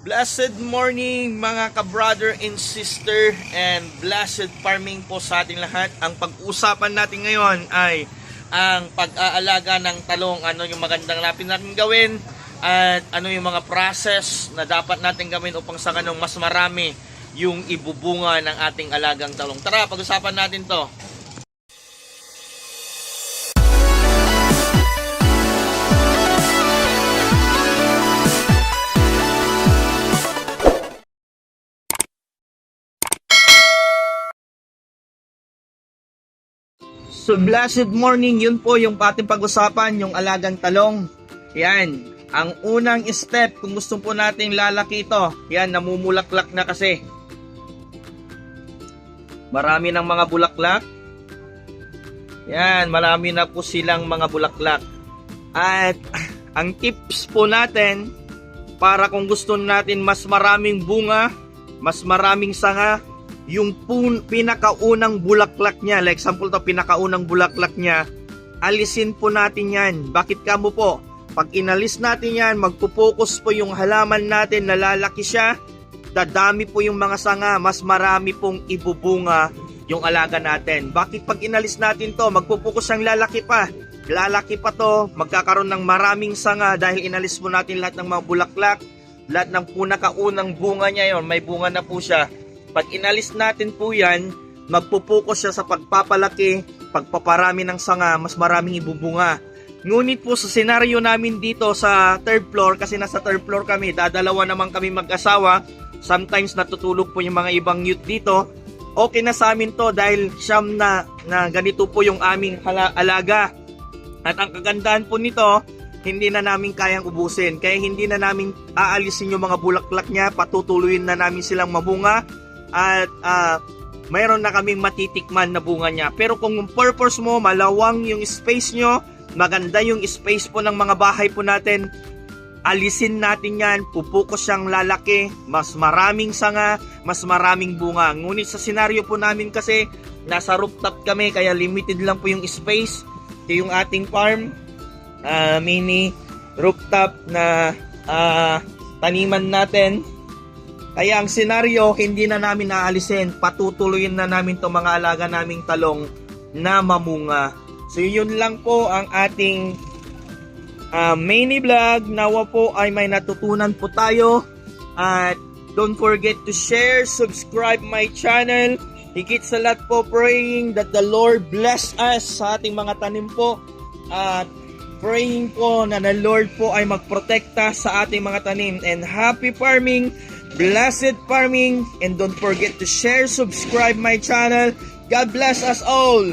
Blessed morning mga ka-brother and sister and blessed farming po sa ating lahat. Ang pag-uusapan natin ngayon ay ang pag-aalaga ng talong. Ano yung magandang natin gawin at ano yung mga process na dapat natin gawin upang sa ganong mas marami yung ibubunga ng ating alagang talong. Tara, pag-usapan natin to. So blessed morning, yun po yung ating pag-usapan, yung alagang talong. Yan, ang unang step kung gusto po nating lalaki ito, yan, namumulaklak na kasi. Marami ng mga bulaklak. Yan, marami na po silang mga bulaklak. At ang tips po natin, para kung gusto natin mas maraming bunga, mas maraming sanga, yung pinakaunang bulaklak niya, like example to, pinakaunang bulaklak niya, alisin po natin yan. Bakit kamo po? Pag inalis natin yan, magpupokus po yung halaman natin, nalalaki siya, dadami po yung mga sanga, mas marami pong ibubunga yung alaga natin. Bakit pag inalis natin to, magpupokus ang lalaki pa to, magkakaroon ng maraming sanga dahil inalis po natin lahat ng mga bulaklak, lahat ng pinakaunang bunga niya yon, may bunga na po siya. Pag inalis natin po yan, magpupokus siya sa pagpapalaki, pagpaparami ng sanga, mas maraming ibubunga. Ngunit po sa senaryo namin dito sa third floor, kasi nasa third floor kami, dadalawa naman kami mag-asawa, sometimes natutulog po yung mga ibang youth dito, okay na sa amin to dahil siyam na ganito po yung aming alaga. At ang kagandahan po nito, hindi na namin kayang ubusin, kaya hindi na namin aalisin yung mga bulaklak niya, patutuloyin na namin silang mabunga. At mayroon na kaming matitikman na bunga niya. Pero kung yung purpose mo, malawang yung space nyo, maganda yung space po ng mga bahay po natin, alisin natin yan, pupukus siyang lalaki, mas maraming sanga, mas maraming bunga. Ngunit sa senaryo po namin kasi, nasa rooftop kami, kaya limited lang po yung space. Ito yung ating farm, mini rooftop na taniman natin. Kaya ang senaryo, hindi na namin naalisin, patutuloyin na namin itong mga alaga naming talong na mamunga. So yun lang po ang ating mini vlog. Nawa po ay may natutunan po tayo. At don't forget to share, subscribe my channel. Higit sa lahat po, praying that the Lord bless us sa ating mga tanim po. At praying po na the Lord po ay magprotekta sa ating mga tanim. And happy farming! Blessed farming, and don't forget to share, subscribe my channel. God bless us all.